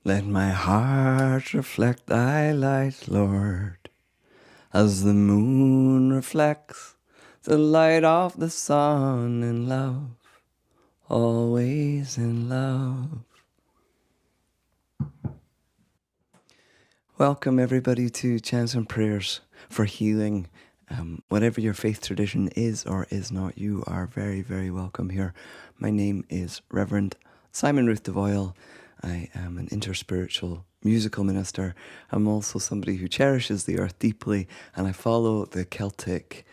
Let my heart reflect thy light, Lord, as the moon reflects the light of the sun in love, always in love. Welcome everybody to Chants and Prayers for Healing. Whatever your faith tradition is or is not, you are very, very welcome here. My name is Reverend Simon Ruth DeVoyle. I am an interspiritual musical minister. I'm also somebody who cherishes the earth deeply, and I follow the Celtic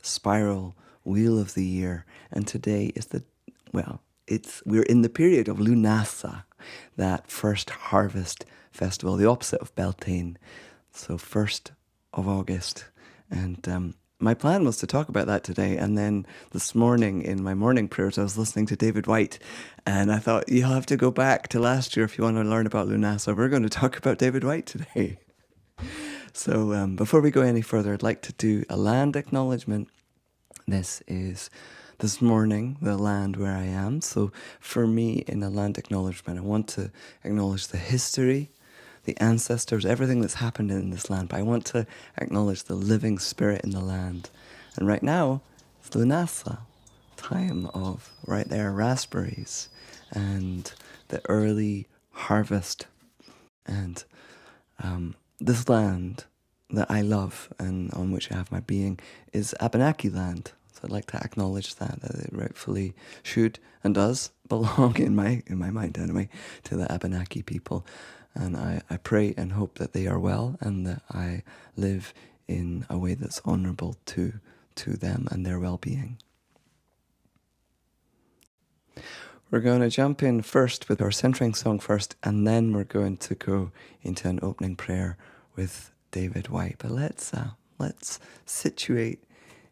spiral wheel of the year. And today is we're in the period of Lunasa, that first harvest festival, the opposite of Beltane. So 1st of August. And my plan was to talk about that today. And then this morning in my morning prayers, I was listening to David Whyte. And I thought, you'll have to go back to last year if you want to learn about Lunasa. We're going to talk about David Whyte today. So before we go any further, I'd like to do a land acknowledgement. This is this morning, the land where I am. So for me, in a land acknowledgement, I want to acknowledge the history, the ancestors, everything that's happened in this land. But I want to acknowledge the living spirit in the land. And right now, it's Lunasa, time of, right there, raspberries and the early harvest. And this land that I love and on which I have my being is Abenaki land. So I'd like to acknowledge that it rightfully should and does belong in my mind anyway to the Abenaki people. And I pray and hope that they are well and that I live in a way that's honourable to them and their well-being. We're going to jump in first with our centering song first, and then we're going to go into an opening prayer with David Whyte. But let's situate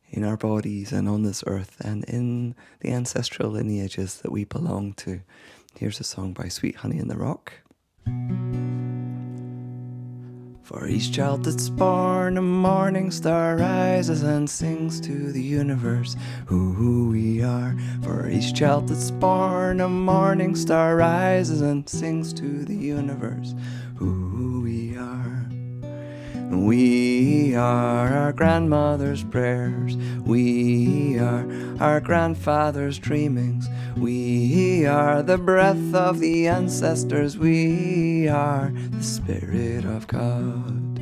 in our bodies and on this earth and in the ancestral lineages that we belong to. Here's a song by Sweet Honey in the Rock. For each child that's born, a morning star rises and sings to the universe who we are. For each child that's born, a morning star rises and sings to the universe who we are. We are our grandmother's prayers. We are our grandfather's dreamings. We are the breath of the ancestors. We are the Spirit of God.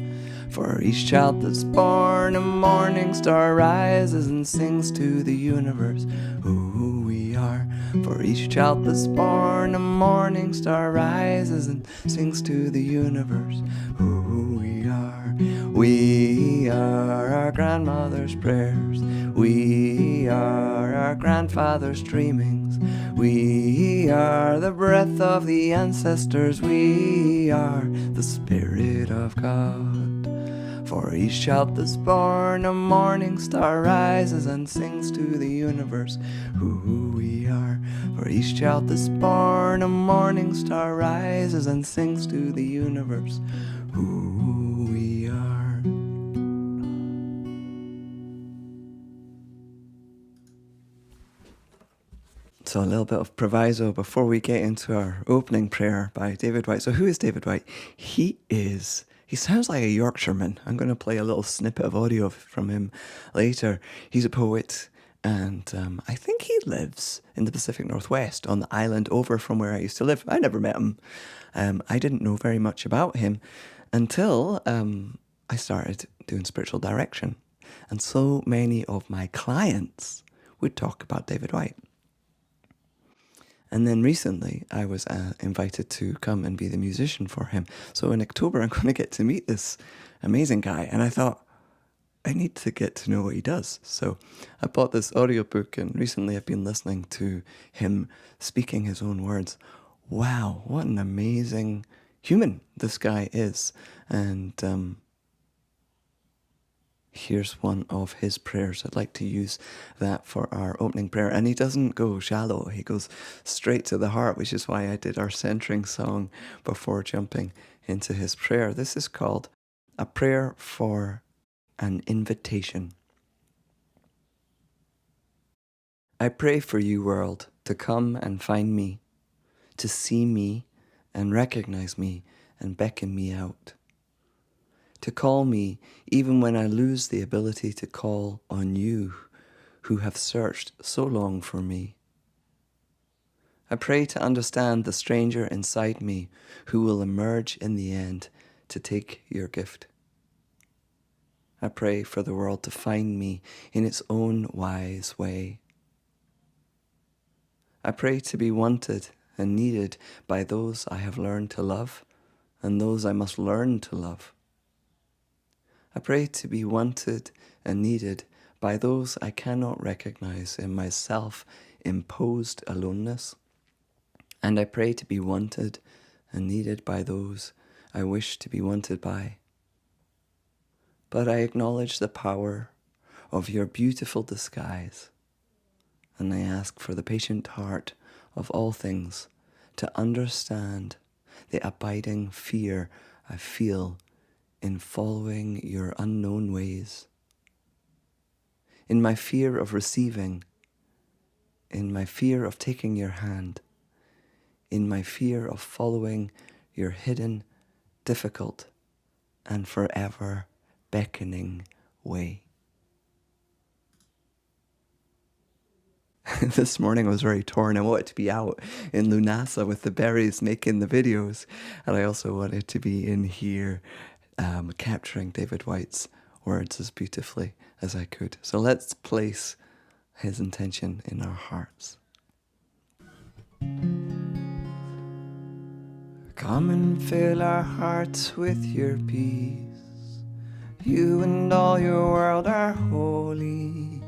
For each child that's born, a morning star rises and sings to the universe who we are. For each child that's born, a morning star rises and sings to the universe who we are. We are our grandmother's prayers. We are our grandfather's dreamings. We are the breath of the ancestors. We are the Spirit of God. For each child that's born, a morning star rises and sings to the universe who we are. For each child that's born, a morning star rises and sings to the universe who we are. So a little bit of proviso before we get into our opening prayer by David Whyte. So who is David Whyte? He sounds like a Yorkshireman. I'm going to play a little snippet of audio from him later. He's a poet, and I think he lives in the Pacific Northwest on the island over from where I used to live. I never met him. I didn't know very much about him until I started doing spiritual direction. And so many of my clients would talk about David Whyte. And then recently, I was invited to come and be the musician for him. So in October, I'm going to get to meet this amazing guy. And I thought, I need to get to know what he does. So I bought this audiobook, and recently I've been listening to him speaking his own words. Wow, what an amazing human this guy is. And here's one of his prayers. I'd like to use that for our opening prayer. And he doesn't go shallow. He goes straight to the heart, which is why I did our centering song before jumping into his prayer. This is called A Prayer for an Invitation. I pray for you, world, to come and find me, to see me and recognize me and beckon me out. To call me even when I lose the ability to call on you who have searched so long for me. I pray to understand the stranger inside me who will emerge in the end to take your gift. I pray for the world to find me in its own wise way. I pray to be wanted and needed by those I have learned to love and those I must learn to love. I pray to be wanted and needed by those I cannot recognize in my self-imposed aloneness. And I pray to be wanted and needed by those I wish to be wanted by. But I acknowledge the power of your beautiful disguise, and I ask for the patient heart of all things to understand the abiding fear I feel in following your unknown ways, in my fear of receiving, in my fear of taking your hand, in my fear of following your hidden, difficult, and forever beckoning way. This morning I was very torn. I wanted to be out in Lunasa with the berries making the videos, and I also wanted to be in here capturing David Whyte's words as beautifully as I could. So let's place his intention in our hearts. Come and fill our hearts with your peace. You and all your world are holy.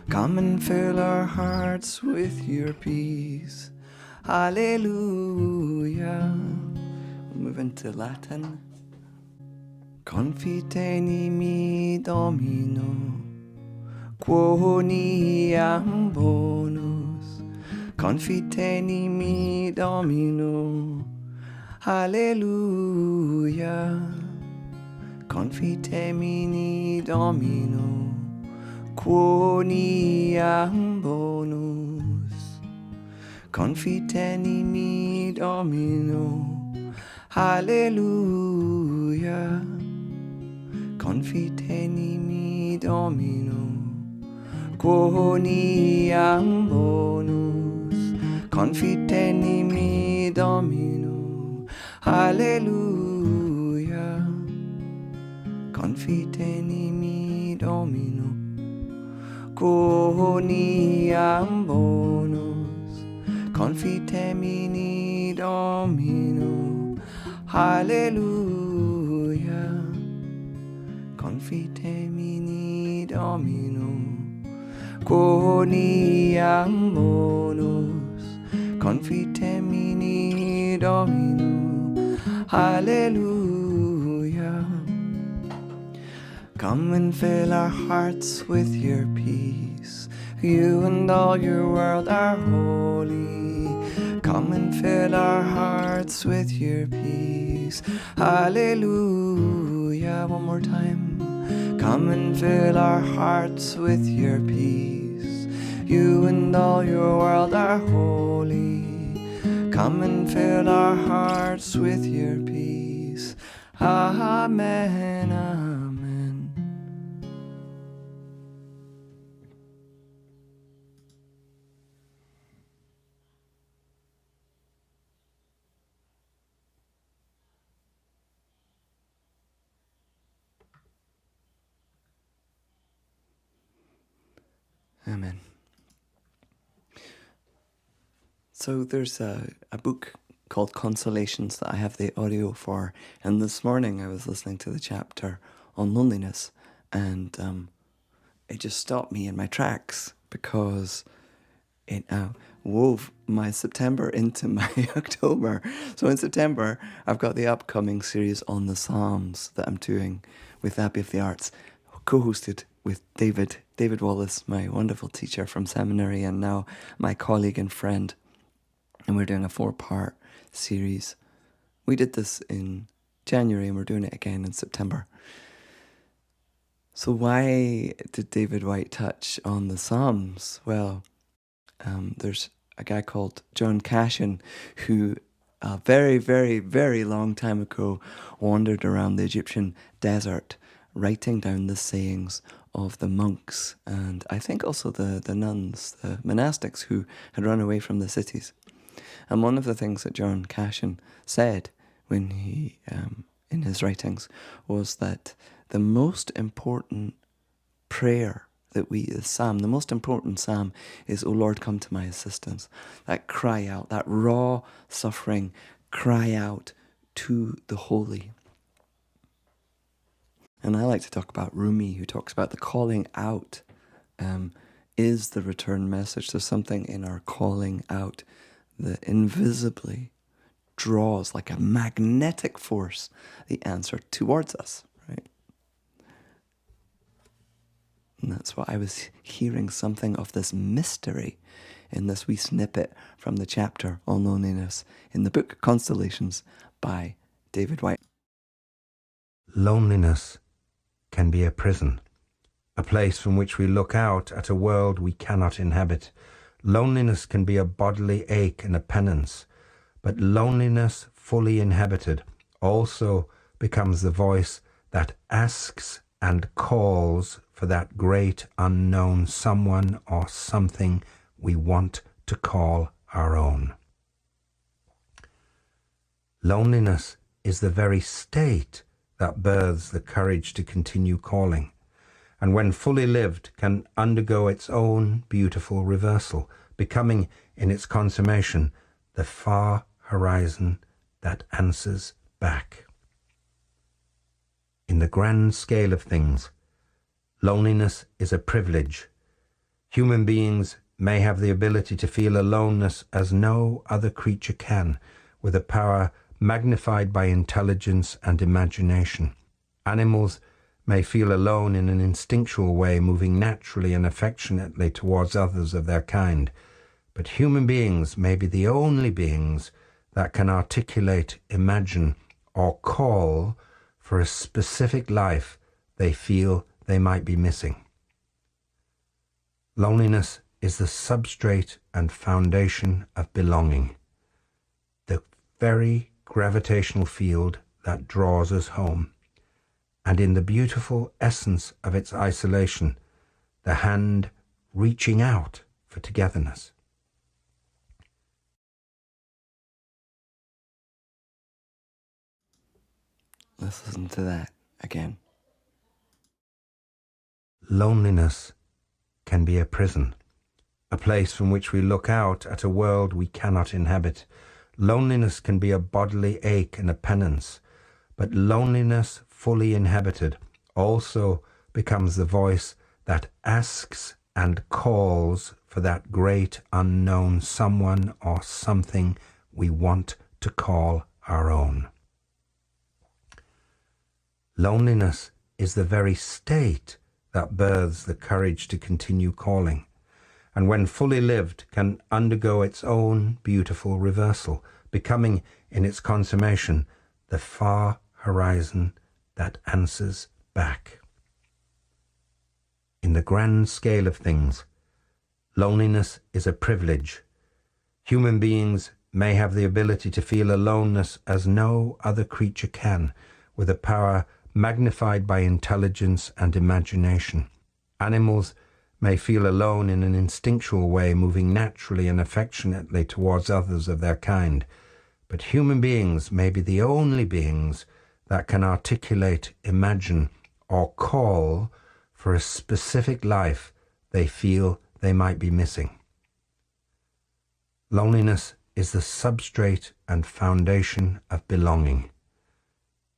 Come and fill our hearts with your peace. Hallelujah. We'll move into Latin. Confiteni mi Domino, quoniam bonus. Confiteni mi Domino. Hallelujah. Confitemini Domino, quoniam bonus. Confiteni Domino, hallelujah. Confiteni Domino, quoniam bonus. Confiteni Domino, hallelujah. Confiteni Domino, quoniam bonus. Confitemi Domino, hallelujah. Confitemi Domino, quoniam bonus. Confitemi Domino, hallelujah. Come and fill our hearts with your peace. You and all your world are holy. Come and fill our hearts with your peace. Hallelujah. One more time. Come and fill our hearts with your peace. You and all your world are holy. Come and fill our hearts with your peace. Amen, amen. Amen. So there's a book called Consolations that I have the audio for, and this morning I was listening to the chapter on loneliness, and it just stopped me in my tracks because it wove my September into my October. So in September, I've got the upcoming series on the Psalms that I'm doing with Abbey of the Arts, co-hosted with David Wallace, my wonderful teacher from seminary and now my colleague and friend. And we're doing a 4-part series. We did this in January and we're doing it again in September. So why did David Whyte touch on the Psalms? Well, there's a guy called John Cashin who a very, very, very long time ago, wandered around the Egyptian desert, writing down the sayings of the monks and I think also the nuns, the monastics who had run away from the cities. And one of the things that John Cashin said when he, in his writings, was that the most important prayer that the most important psalm is, "O Lord, come to my assistance." That cry out, that raw suffering cry out to the holy. And I like to talk about Rumi, who talks about the calling out is the return message. There's something in our calling out that invisibly draws, like a magnetic force, the answer towards us, right? And that's what I was hearing, something of this mystery in this wee snippet from the chapter on loneliness in the book Consolations by David Whyte. Loneliness can be a prison, a place from which we look out at a world we cannot inhabit. Loneliness can be a bodily ache and a penance, but loneliness fully inhabited also becomes the voice that asks and calls for that great unknown someone or something we want to call our own. Loneliness is the very state that births the courage to continue calling, and when fully lived can undergo its own beautiful reversal, becoming in its consummation the far horizon that answers back. In the grand scale of things, loneliness is a privilege. Human beings may have the ability to feel aloneness as no other creature can, with a power magnified by intelligence and imagination. Animals may feel alone in an instinctual way, moving naturally and affectionately towards others of their kind. But human beings may be the only beings that can articulate, imagine, or call for a specific life they feel they might be missing. Loneliness is the substrate and foundation of belonging, the very gravitational field that draws us home, and in the beautiful essence of its isolation, the hand reaching out for togetherness. Let's listen to that again. Loneliness can be a prison, a place from which we look out at a world we cannot inhabit. Loneliness can be a bodily ache and a penance, but loneliness fully inhabited also becomes the voice that asks and calls for that great unknown someone or something we want to call our own. Loneliness is the very state that births the courage to continue calling, and when fully lived can undergo its own beautiful reversal, becoming in its consummation the far horizon that answers back. In the grand scale of things, loneliness is a privilege. Human beings may have the ability to feel aloneness as no other creature can, with a power magnified by intelligence and imagination. Animals may feel alone in an instinctual way, moving naturally and affectionately towards others of their kind. But human beings may be the only beings that can articulate, imagine, or call for a specific life they feel they might be missing. Loneliness is the substrate and foundation of belonging,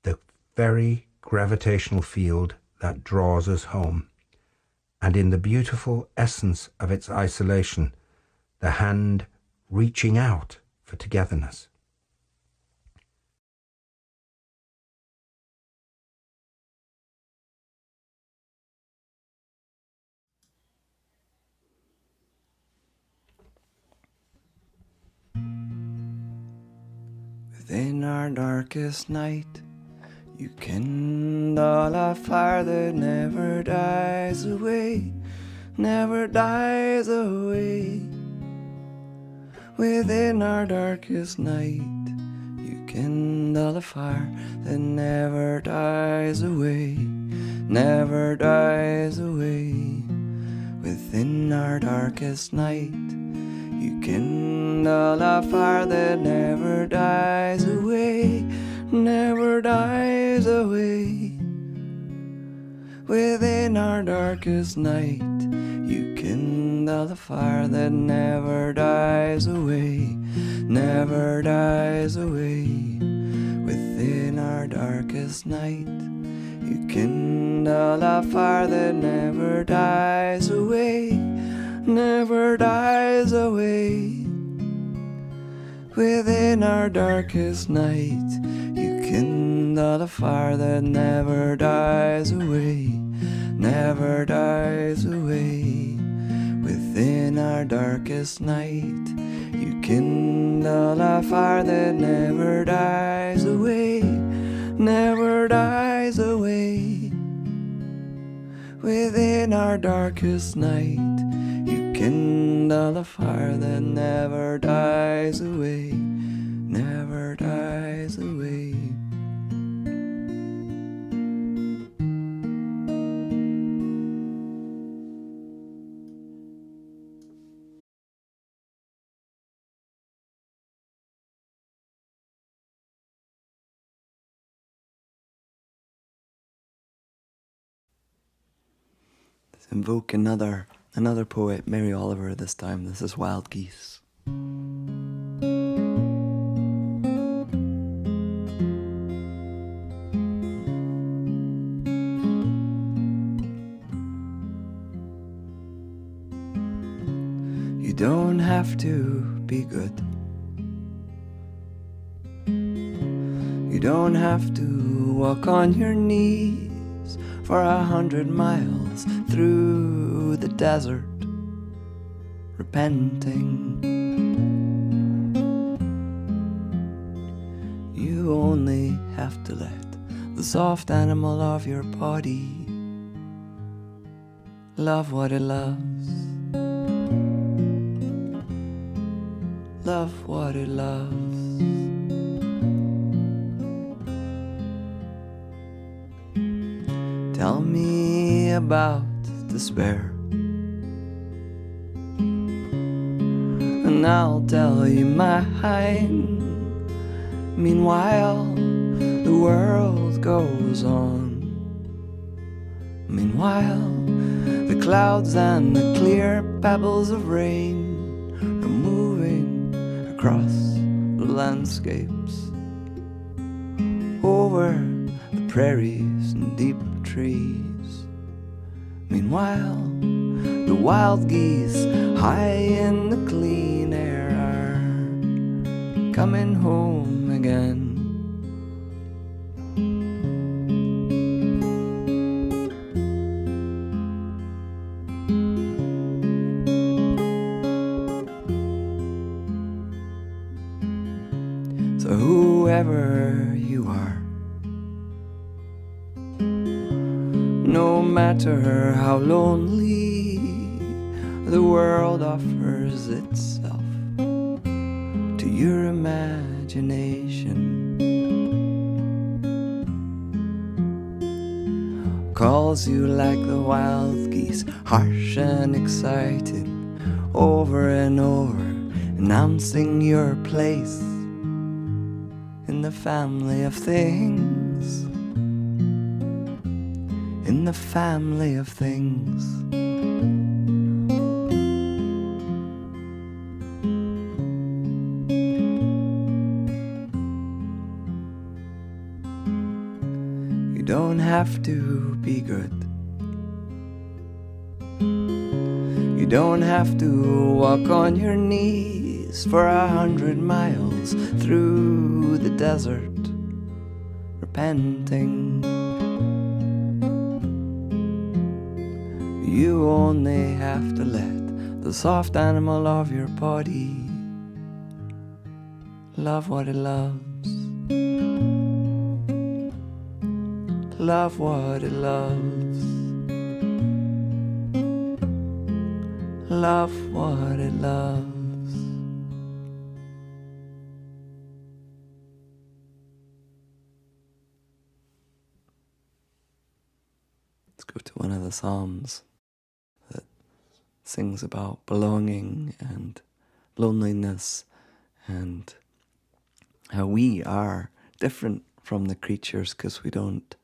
the very gravitational field that draws us home, and in the beautiful essence of its isolation, the hand reaching out for togetherness. Within our darkest night, you kindle a fire that never dies away, never dies away. Within our darkest night, kindle a fire that never dies away, never dies away. Within our darkest night, you kindle a fire that never dies away, never dies away. Within our darkest night, you kindle a fire that never dies away, never dies away. Within our darkest night, you kindle a fire that never dies away, never dies away. Within our darkest night, you kindle a fire that never dies away, never dies away. Within our darkest night, you kindle a fire that never dies away, never dies away. Within our darkest night, you kindle a fire that never dies away, never dies away. Let's invoke another poet, Mary Oliver this time. This is Wild Geese. You don't have to be good. You don't have to walk on your knees for 100 miles through the desert, repenting. You only have to let the soft animal of your body love what it loves, love what it loves. Tell me about despair, and I'll tell you mine. Meanwhile, the world goes on. Meanwhile, the clouds and the clear pebbles of rain are moving across the landscapes, over the prairies and deep trees. Meanwhile, the wild geese high in the clean air are coming home again. So whoever you are, no matter how lonely the world offers itself to your imagination, calls you like the wild geese, harsh and excited, over and over, announcing your place in the family of things, in the family of things. You don't have to be good. You don't have to walk on your knees for 100 miles through the desert, repenting. You only have to let the soft animal of your body love what it loves, love what it loves, love what it loves. Let's go to one of the Psalms that sings about belonging and loneliness and how we are different from the creatures because we don't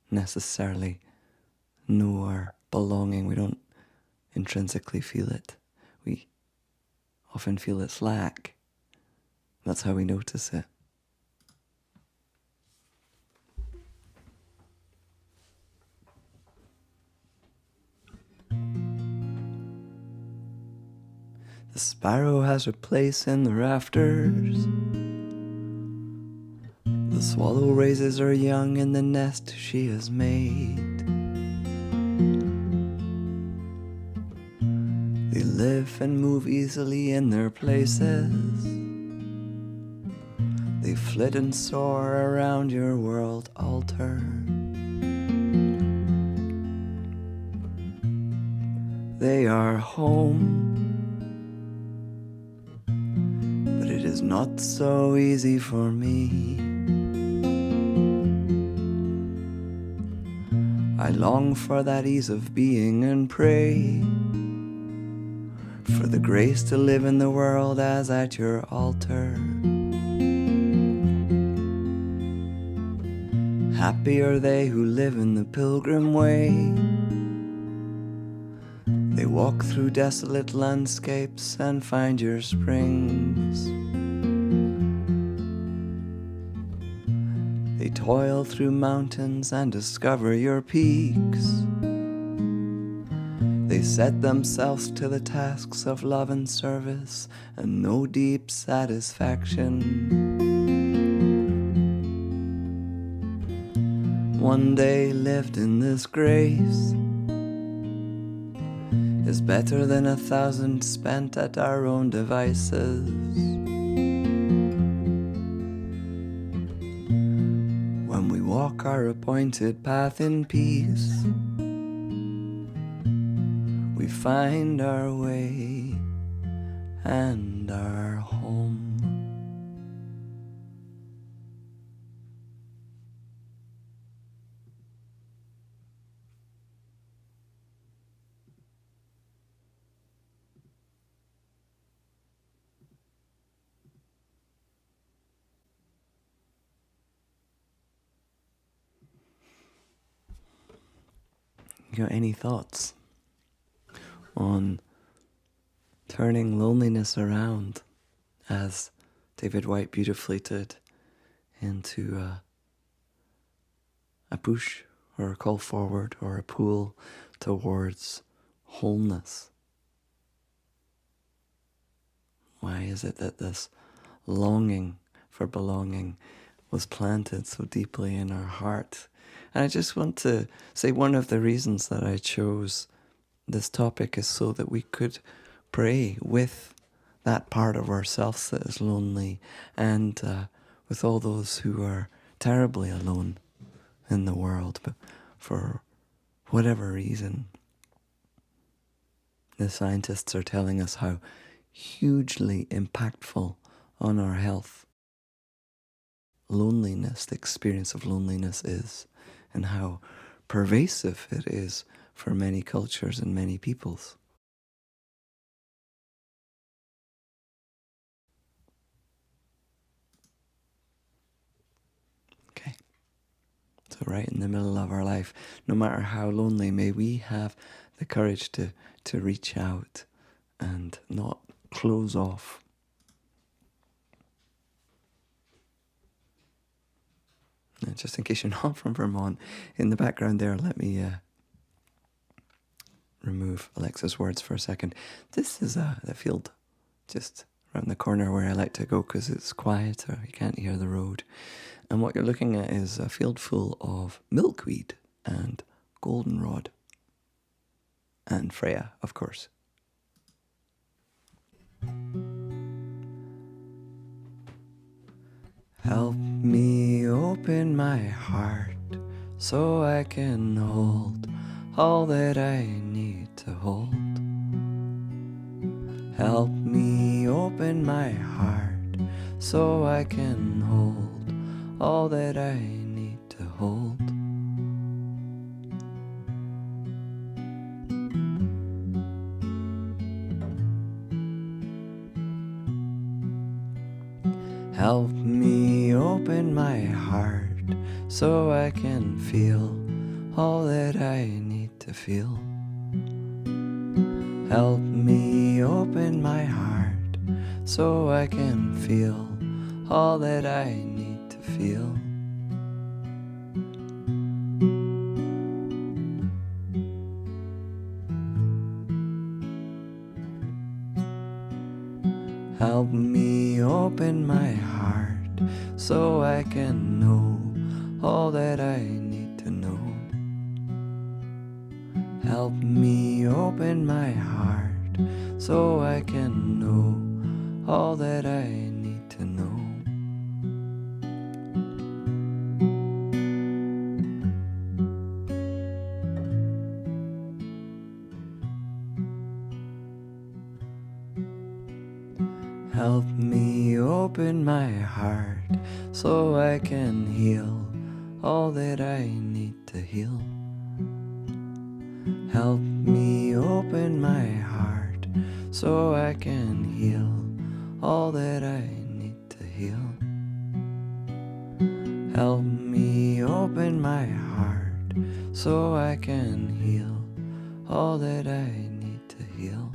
necessarily know our belonging. We don't intrinsically feel it. We often feel its lack. That's how we notice it. The sparrow has her place in the rafters. The swallow raises her young in the nest she has made. They live and move easily in their places. They flit and soar around your world altar. They are home, but it is not so easy for me. I long for that ease of being and pray for the grace to live in the world as at your altar. Happy are they who live in the pilgrim way. They walk through desolate landscapes and find your springs. They toil through mountains and discover your peaks. They set themselves to the tasks of love and service and know deep satisfaction. One day lived in this grace is better than 1,000 spent at our own devices. When we walk our appointed path in peace, we find our way and our home. You got any thoughts on turning loneliness around, as David Whyte beautifully did, into a push or a call forward or a pull towards wholeness? Why is it that this longing for belonging was planted so deeply in our heart? And I just want to say one of the reasons that I chose this topic is so that we could pray with that part of ourselves that is lonely and with all those who are terribly alone in the world, but for whatever reason. The scientists are telling us how hugely impactful on our health loneliness, the experience of loneliness is, and how pervasive it is for many cultures and many peoples. Okay, so right in the middle of our life, no matter how lonely, may we have the courage to reach out and not close off. And just in case you're not from Vermont, in the background there, let me remove Alexa's words for a second. This is the field just around the corner where I like to go because it's quieter, you can't hear the road. And what you're looking at is a field full of milkweed and goldenrod and Freya, of course. Help me open my heart so I can hold all that I need to hold. Help me open my heart so I can hold all that I need to hold. open my heart so I can feel all that I need to feel. Help me open my heart so I can feel all that I need to feel. Help me open my heart so I can know all that I need to know. Help me open my heart so I can know all that I need to know. Help me open my heart so I can heal all that I need to heal. Help me open my heart so I can heal all that I need to heal. Help me open my heart so I can heal all that I need to heal.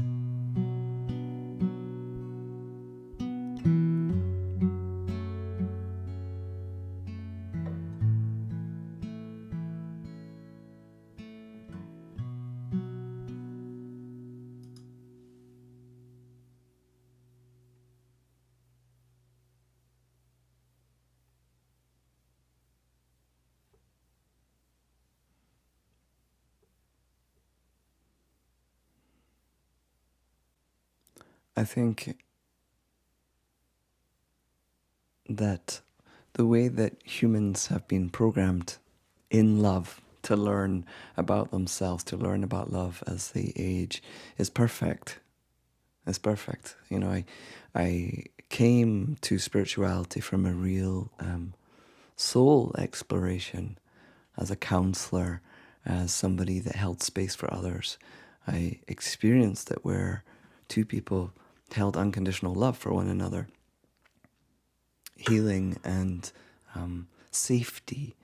I think that the way that humans have been programmed in love to learn about themselves, to learn about love as they age, is perfect. It's perfect. You know, I came to spirituality from a real soul exploration as a counselor, as somebody that held space for others. I experienced it where two people held unconditional love for one another. Healing and safety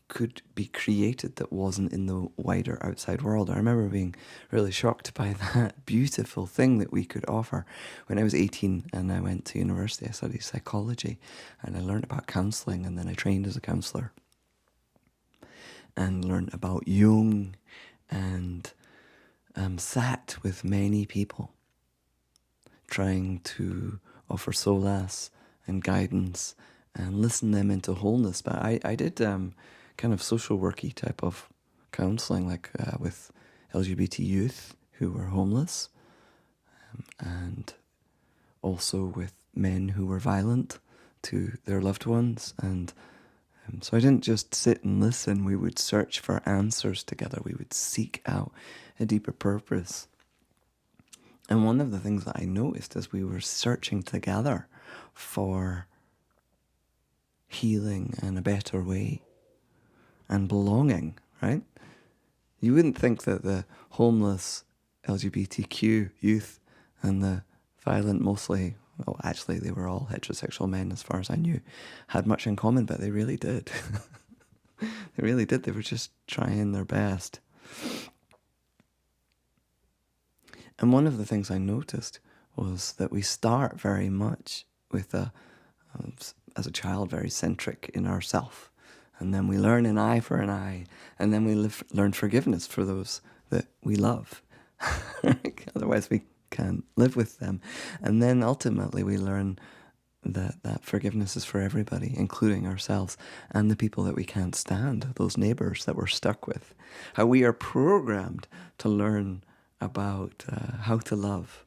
could be created that wasn't in the wider outside world. I remember being really shocked by that beautiful thing that we could offer. When I was 18 and I went to university, I studied psychology and I learned about counselling, and then I trained as a counsellor and learned about Jung and sat with many people trying to offer solace and guidance and listen them into wholeness. But I did kind of social worky type of counselling, like with LGBT youth who were homeless, and also with men who were violent to their loved ones. And so I didn't just sit and listen. We would search for answers together. We would seek out a deeper purpose. And one of the things that I noticed as we were searching together for healing and a better way and belonging, right? You wouldn't think that the homeless LGBTQ youth and the violent, mostly, well, actually they were all heterosexual men as far as I knew, had much in common, but they really did. They really did. They were just trying their best. And one of the things I noticed was that we start very much with as a child, very centric in ourself. And then we learn an eye for an eye. And then we learn forgiveness for those that we love. Otherwise we can't live with them. And then ultimately we learn that forgiveness is for everybody, including ourselves and the people that we can't stand, those neighbours that we're stuck with. How we are programmed to learn about how to love.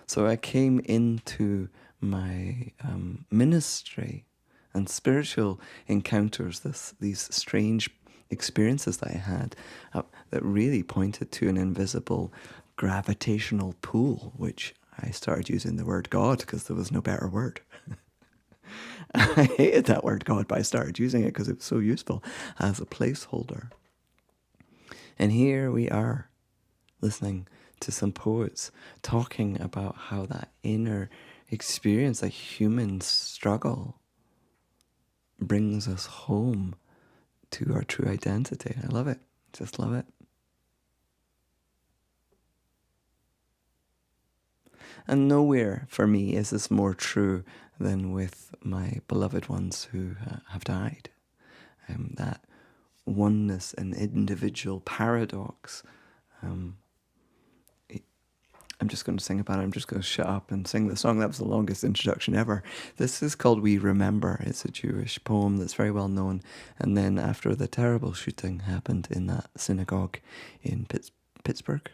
So I came into my ministry and spiritual encounters, these strange experiences that I had that really pointed to an invisible gravitational pull, which I started using the word God because there was no better word. I hated that word God, but I started using it because it was so useful as a placeholder. And here we are, listening to some poets talking about how that inner experience, that human struggle, brings us home to our true identity. I love it. Just love it. And nowhere for me is this more true than with my beloved ones who have died. That oneness and individual paradox. I'm just going to sing about it. I'm just going to shut up and sing the song. That was the longest introduction ever. This is called We Remember. It's a Jewish poem that's very well known. And then after the terrible shooting happened in that synagogue in Pittsburgh,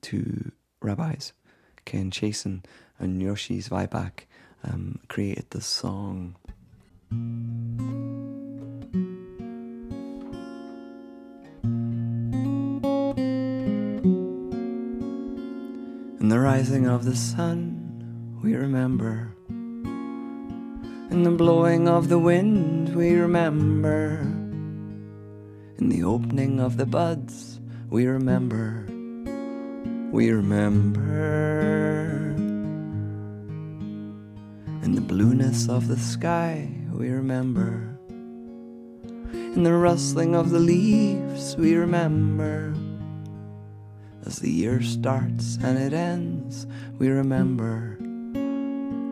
two rabbis, Ken Chasen and Yoshi Zweibach, created the song. In the rising of the sun, we remember. In the blowing of the wind, we remember. In the opening of the buds, we remember. We remember. In the blueness of the sky, we remember. In the rustling of the leaves, we remember. As the year starts and it ends, we remember.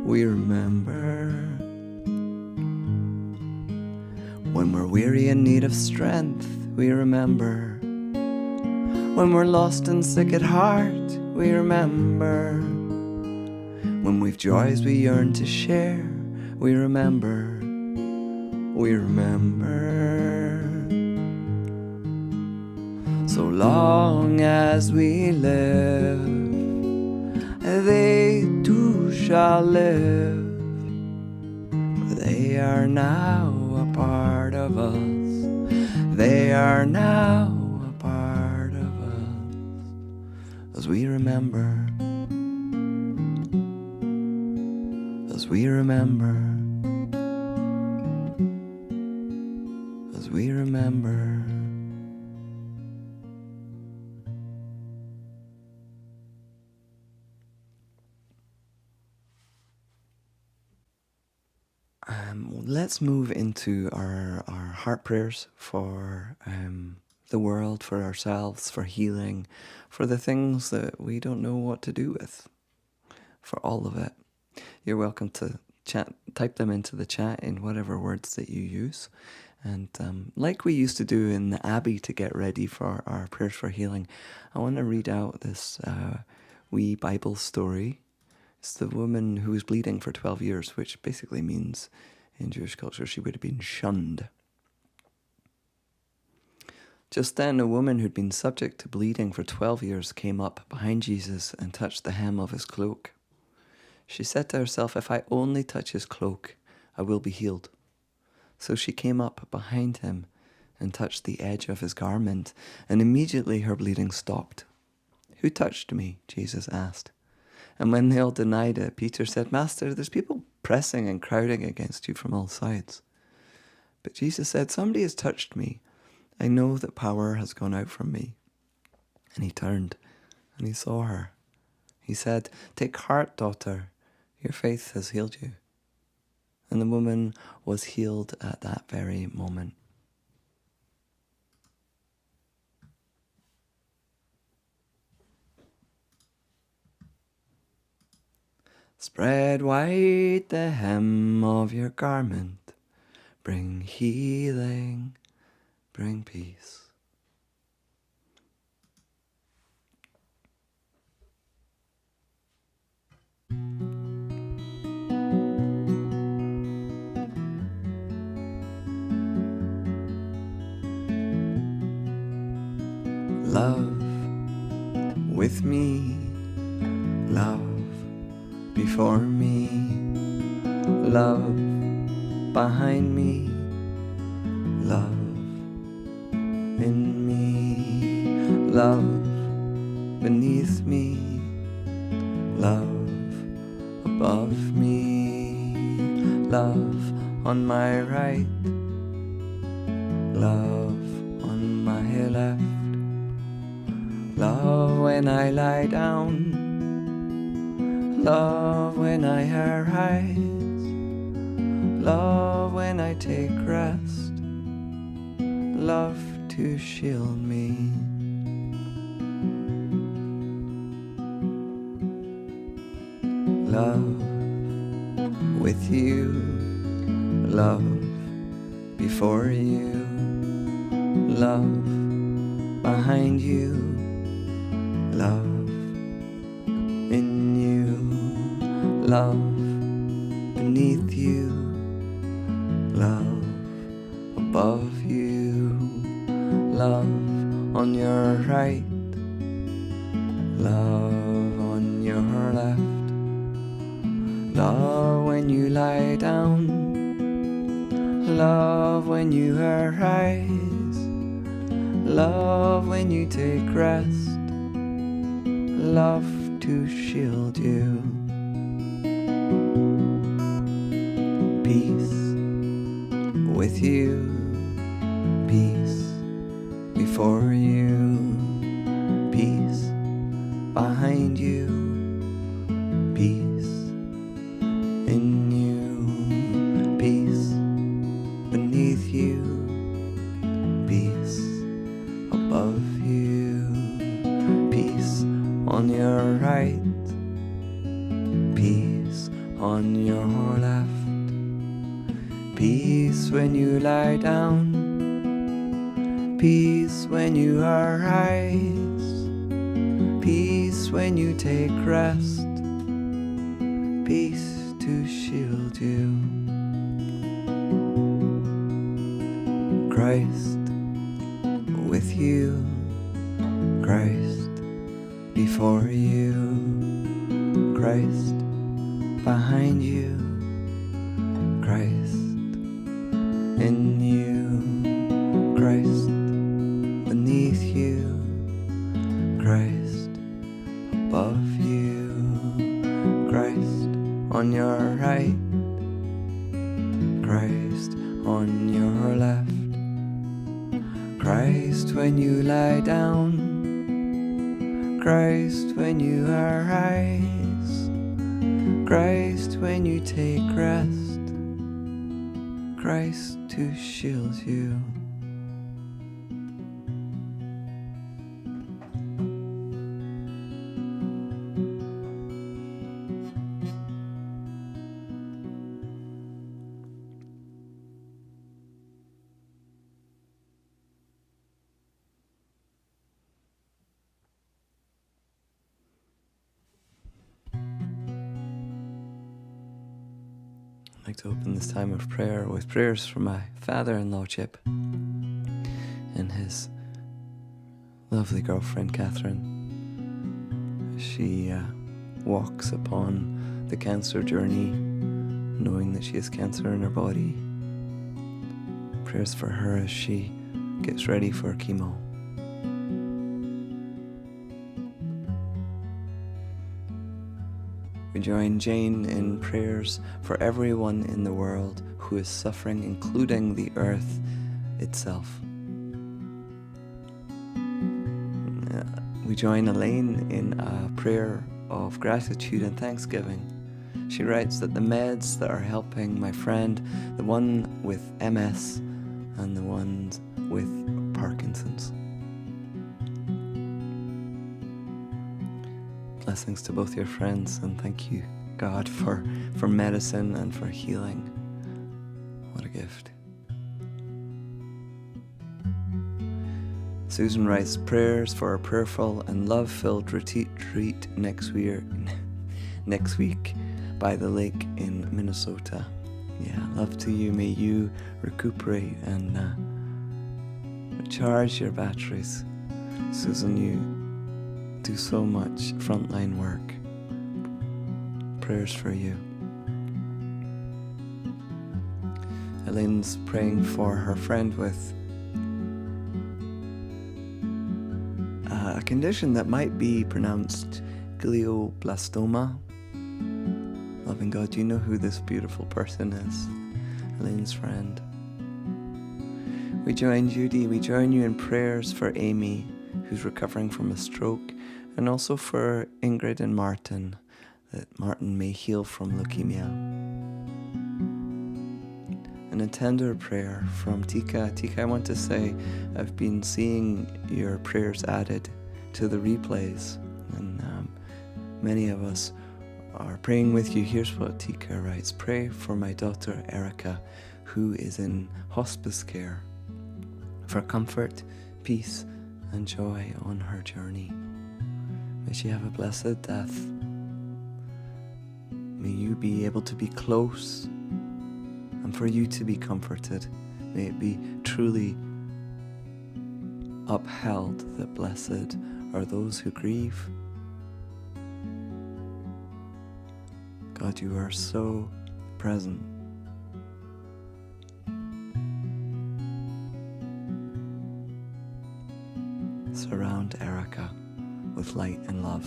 We remember. When we're weary and need of strength, we remember. When we're lost and sick at heart, we remember. When we've joys we yearn to share, we remember. We remember. So long as we live, they too shall live. For they are now a part of us. They are now a part of us. As we remember. As we remember. As we remember. Let's move into our heart prayers for the world, for ourselves, for healing, for the things that we don't know what to do with, for all of it. You're welcome to type them into the chat in whatever words that you use. And like we used to do in the Abbey to get ready for our prayers for healing, I want to read out this wee Bible story. It's the woman who was bleeding for 12 years, which basically means in Jewish culture she would have been shunned. Just then a woman who'd been subject to bleeding for 12 years came up behind Jesus and touched the hem of his cloak. She said to herself, "If I only touch his cloak, I will be healed." So she came up behind him and touched the edge of his garment, and immediately her bleeding stopped. "Who touched me?" Jesus asked. And when they all denied it, Peter said, "Master, there's people pressing and crowding against you from all sides." But Jesus said, "Somebody has touched me. I know that power has gone out from me." And he turned and he saw her. He said, "Take heart, daughter. Your faith has healed you." And the woman was healed at that very moment. Spread wide the hem of your garment. Bring healing, bring peace. Love with me, love before me, love behind me, love in me, love beneath me, love above me, love on my right, love on my left, when I lie down, love when I arise, love when I take rest, love to shield me. Love with you, love before you, love behind you, love in you, love beneath you, love above you, love on your right, love on your left, love when you lie down, love when you arise, love when you take rest, love to shield you. Peace with you, peace before you, peace behind you, peace in you, peace beneath you, peace above you, peace on your right, peace on your left, peace when you lie down, peace when you arise, peace when you take rest, peace to shield you. Christ with you, Christ before you, Christ behind you, Christ in you, Christ beneath you, Christ above you, Christ on your right, Christ on your left, Christ when you lie down, Christ when you arise, Christ when you take rest, Christ to shield you. I'd like to open this time of prayer with prayers for my father-in-law Chip and his lovely girlfriend Catherine. She walks upon the cancer journey knowing that she has cancer in her body. Prayers for her as she gets ready for chemo. We join Jane in prayers for everyone in the world who is suffering, including the earth itself. We join Elaine in a prayer of gratitude and thanksgiving. She writes that the meds that are helping my friend, the one with MS and the ones with Parkinson's. Blessings to both your friends, and thank you, God, for medicine and for healing. What a gift. Susan writes prayers for a prayerful and love-filled retreat next week by the lake in Minnesota. Yeah, love to you. May you recuperate and recharge your batteries. Susan, you do so much frontline work. Prayers for you. Elaine's praying for her friend with a condition that might be pronounced glioblastoma. Loving God, do you know who this beautiful person is? Elaine's friend. We join Judy, we join you in prayers for Amy, who's recovering from a stroke, and also for Ingrid and Martin, that Martin may heal from leukemia. And a tender prayer from Tika. Tika, I want to say, I've been seeing your prayers added to the replays, and many of us are praying with you. Here's what Tika writes. Pray for my daughter Erica, who is in hospice care, for comfort, peace, and joy on her journey. May she have a blessed death. May you be able to be close, and for you to be comforted. May it be truly upheld that blessed are those who grieve. God, you are so present. Surround Erica with light and love.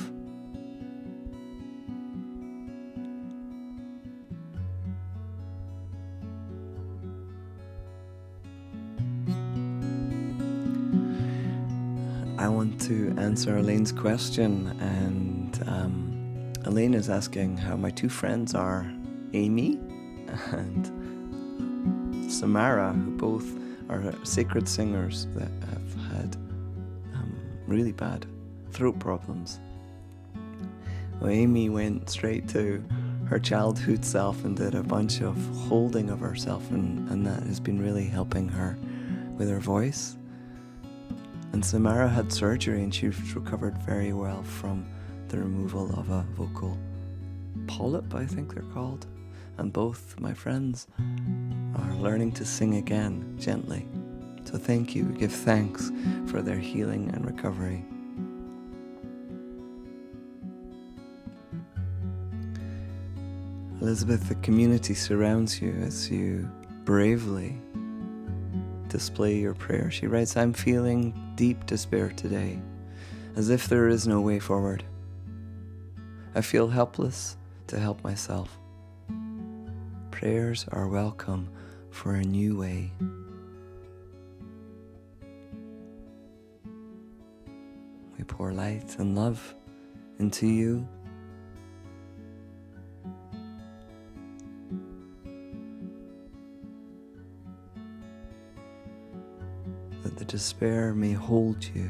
I want to answer Elaine's question, and Elaine is asking how my two friends are, Amy and Samara, who both are sacred singers that have had really bad throat problems. Well, Amy went straight to her childhood self and did a bunch of holding of herself, and that has been really helping her with her voice. And Samara had surgery, and she's recovered very well from the removal of a vocal polyp, I think they're called. And both my friends are learning to sing again, gently. So thank you. We give thanks for their healing and recovery. Elizabeth, the community surrounds you as you bravely display your prayer. She writes, I'm feeling deep despair today, as if there is no way forward. I feel helpless to help myself. Prayers are welcome for a new way. We pour light and love into you. That the despair may hold you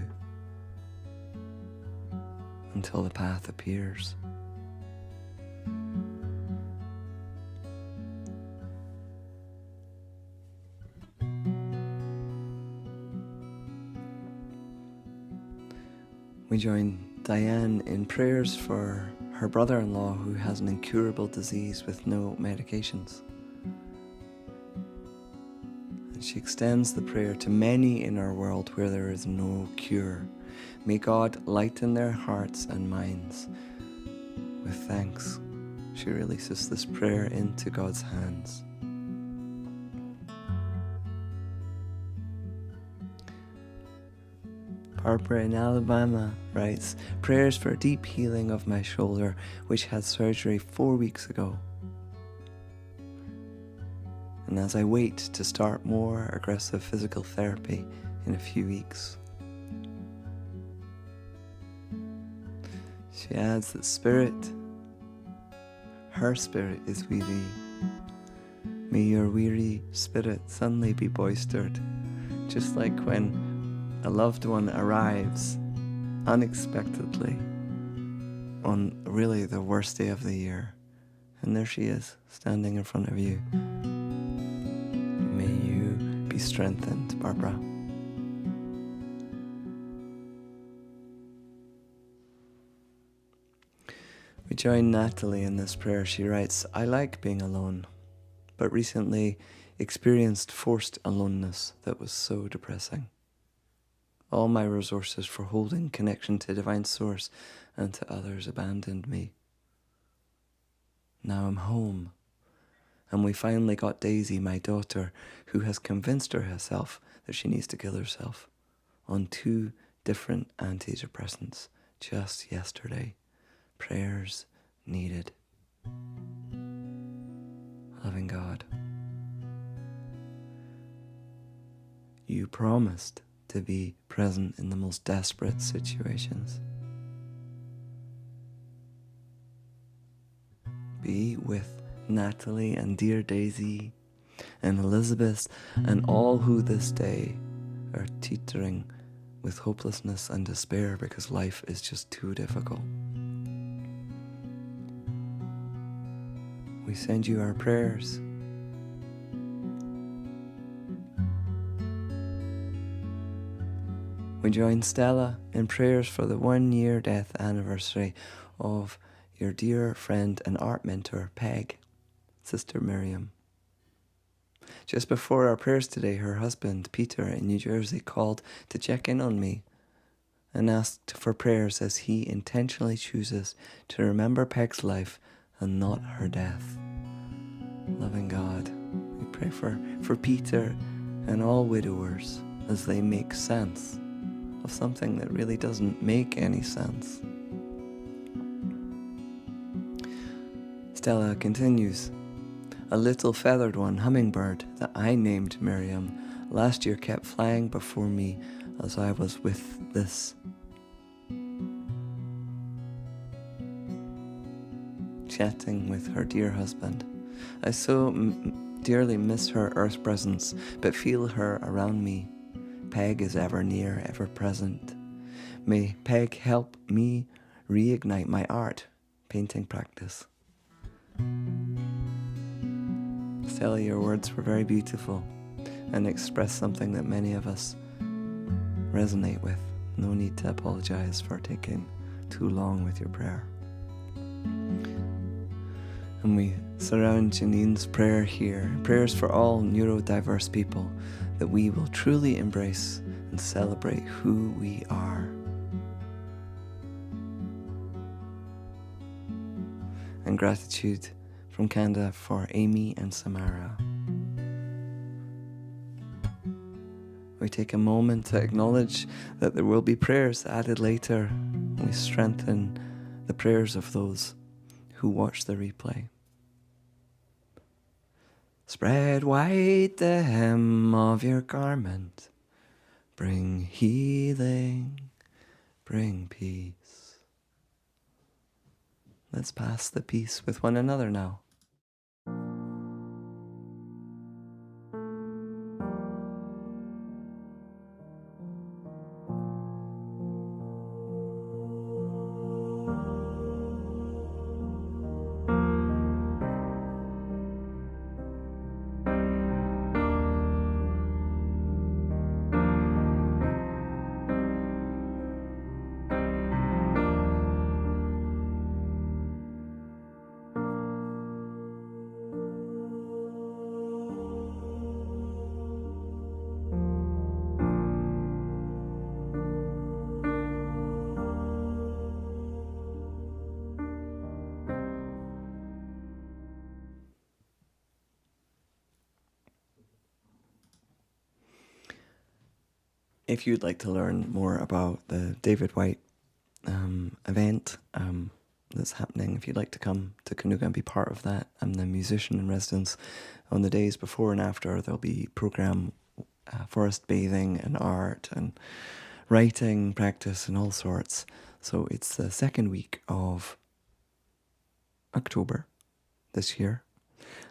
until the path appears. We join Diane in prayers for her brother-in-law who has an incurable disease with no medications. And she extends the prayer to many in our world where there is no cure. May God lighten their hearts and minds. With thanks, she releases this prayer into God's hands. Barbara in Alabama writes, prayers for deep healing of my shoulder, which had surgery 4 weeks ago. And as I wait to start more aggressive physical therapy in a few weeks. She adds that her spirit is with thee. May your weary spirit suddenly be boistered, just like when a loved one arrives unexpectedly on really the worst day of the year. And there she is, standing in front of you. May you be strengthened, Barbara. We join Natalie in this prayer. She writes, I like being alone, but recently experienced forced aloneness that was so depressing. All my resources for holding connection to Divine Source and to others abandoned me. Now I'm home, and we finally got Daisy, my daughter, who has convinced herself that she needs to kill herself, on 2 different antidepressants just yesterday. Prayers needed. Loving God, you promised to be present in the most desperate situations. Be with Natalie and dear Daisy and Elizabeth and all who this day are teetering with hopelessness and despair because life is just too difficult. We send you our prayers. We join Stella in prayers for the 1-year death anniversary of your dear friend and art mentor, Peg, Sister Miriam. Just before our prayers today, her husband, Peter, in New Jersey, called to check in on me and asked for prayers as he intentionally chooses to remember Peg's life and not her death. Loving God, we pray for Peter and all widowers as they make sense of something that really doesn't make any sense. Stella continues, a little feathered one, hummingbird, that I named Miriam, last year kept flying before me as I was with this. Chatting with her dear husband. I so dearly miss her earth presence, but feel her around me. Peg is ever near, ever present. May Peg help me reignite my art, painting practice. Stella, your words were very beautiful and express something that many of us resonate with. No need to apologize for taking too long with your prayer. And we surround Janine's prayer here, prayers for all neurodiverse people, that we will truly embrace and celebrate who we are. And gratitude from Kanda for Amy and Samara. We take a moment to acknowledge that there will be prayers added later. We strengthen the prayers of those who watch the replay. Spread wide the hem of your garment. Bring healing, bring peace. Let's pass the peace with one another now. If you'd like to learn more about the David Whyte event that's happening, if you'd like to come to Canoga and be part of that, I'm the musician in residence. On the days before and after, there'll be program forest bathing and art and writing practice and all sorts. So it's the second week of October this year,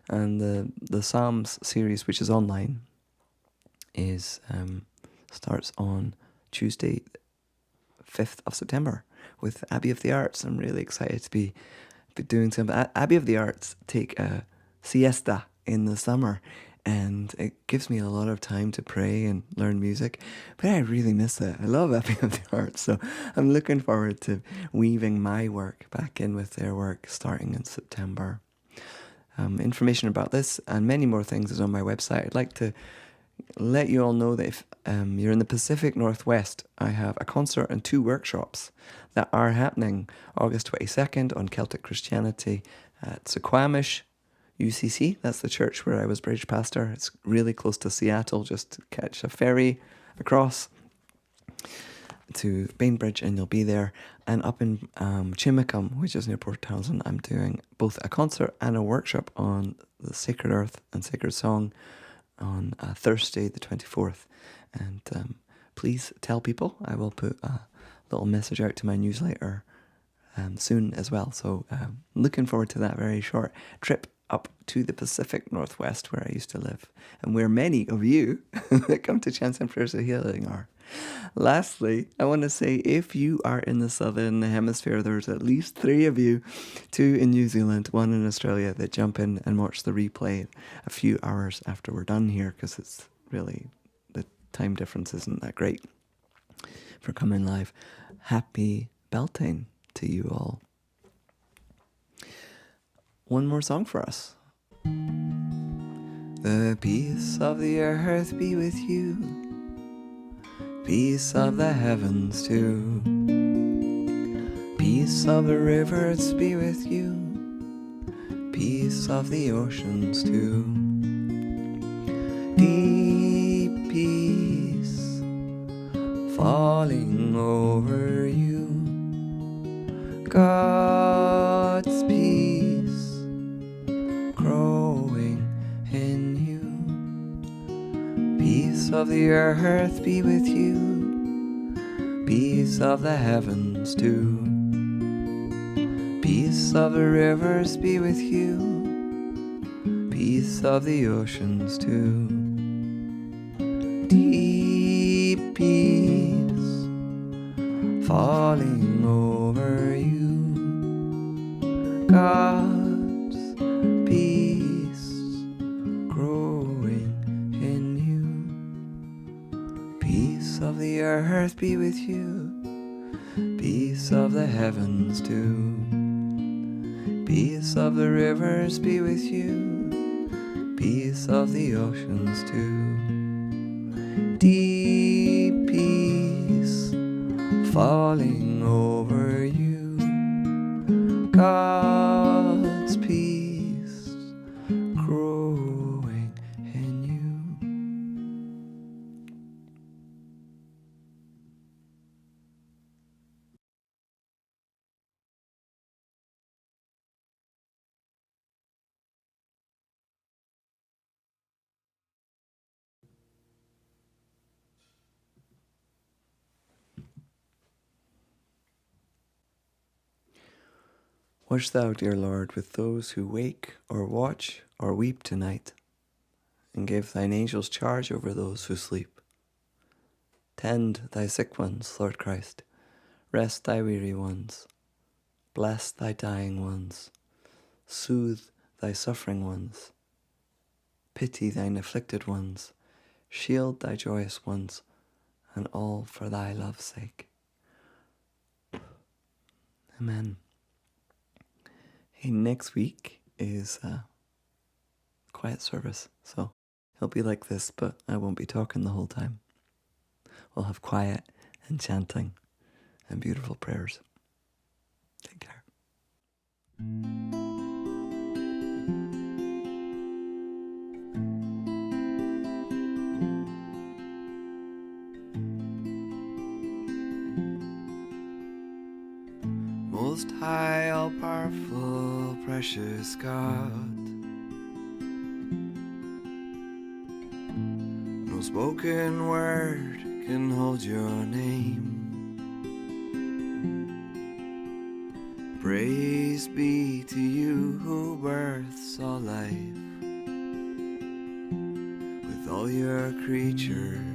and the Psalms series, which is online, is starts on Tuesday, 5th of September with Abbey of the Arts. I'm really excited to be doing some. Abbey of the Arts take a siesta in the summer, and it gives me a lot of time to pray and learn music, but I really miss it. I love Abbey of the Arts, so I'm looking forward to weaving my work back in with their work starting in September. Information about this and many more things is on my website. I'd like to let you all know that if you're in the Pacific Northwest, I have a concert and 2 workshops that are happening August 22nd on Celtic Christianity at Suquamish UCC. That's the church where I was bridge pastor. It's really close to Seattle. Just catch a ferry across to Bainbridge and you'll be there. And up in Chimacum, which is near Port Townsend, I'm doing both a concert and a workshop on the Sacred Earth and Sacred Song on Thursday the 24th, and please tell people. I will put a little message out to my newsletter soon as well. So looking forward to that very short trip up to the Pacific Northwest where I used to live and where many of you that come to Chants and Prayers of Healing are. Lastly, I want to say if you are in the Southern Hemisphere, there's at least 3 of you, 2 in New Zealand, 1 in Australia, that jump in and watch the replay a few hours after we're done here, because it's really, the time difference isn't that great for coming live. Happy Beltane to you all. One more song for us. The peace of the earth be with you, peace of the heavens too, peace of the rivers be with you, peace of the oceans too. Deep peace falling over you, God's peace growing in you. Peace of the earth be with you, peace of the heavens too, peace of the rivers be with you, peace of the oceans too. Deep peace falling over you, God's peace growing in you. Peace of the earth be with you, peace of the heavens too, peace of the rivers be with you, peace of the oceans too. Deep peace falling over you, God's peace growing in you. Watch thou, dear Lord, with those who wake or watch or weep tonight, and give thine angels charge over those who sleep. Tend thy sick ones, Lord Christ, rest thy weary ones, bless thy dying ones, soothe thy suffering ones, pity thine afflicted ones, shield thy joyous ones, and all for thy love's sake. Amen. Hey, next week is a quiet service, so it'll be like this, but I won't be talking the whole time. We'll have quiet and chanting and beautiful prayers. Take care. Most high, all-powerful, precious God, no spoken word can hold your name. Praise be to you who births all life, with all your creatures.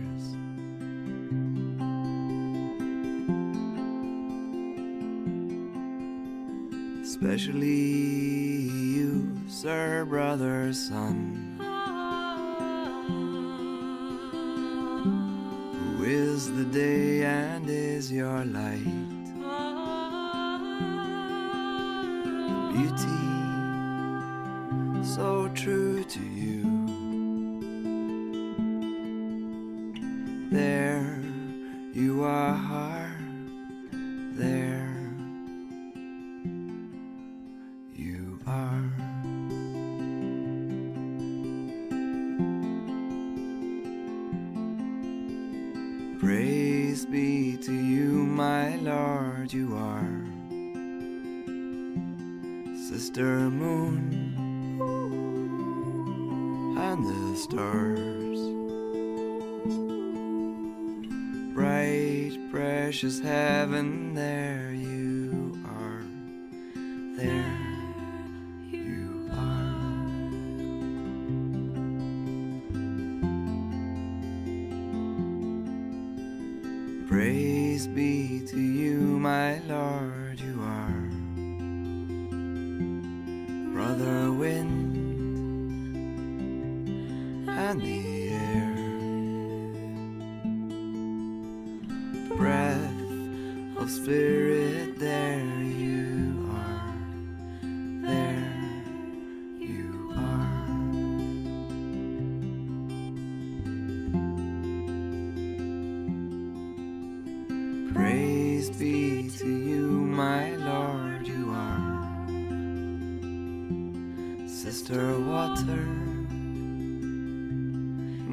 Especially you, sir, brother, son, who is the day and is your light. Beauty so true to you. There you are, there you are. Praise be to you, my Lord, you are. Sister moon and the stars, precious heaven, there you are, there you are. Praise be to you, my Lord, you are brother wind and the air, breath of spirit, there you are, there you are. Praise be to you, my Lord, you are sister water,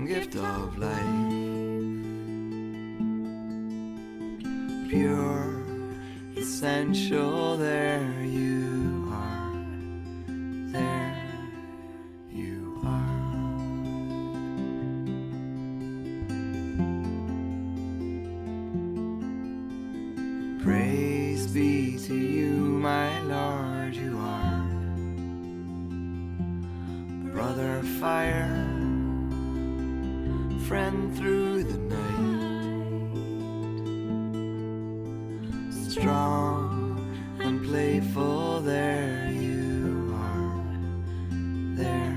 gift of life, pure, essential, there you are, there you are. Praise be to you, my Lord, you are brother fire, friend through the night, strong and playful, there you are, there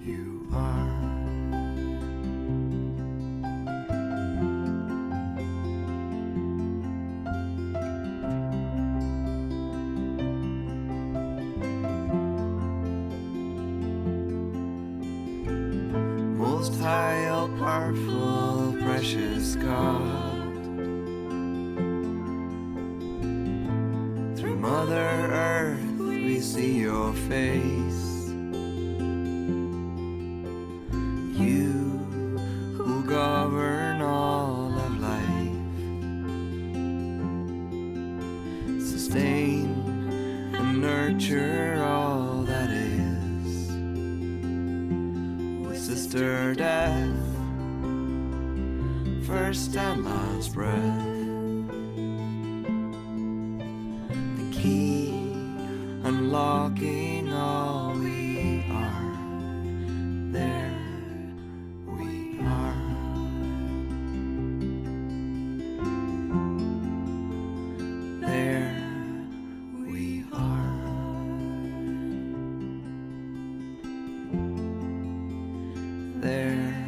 you are. Most high, all powerful, precious God, through Mother Earth we see your face, you who govern all of life, sustain and nurture all that is. Sister death, first and last breath, the key unlocking all we are, there we are. There we are. There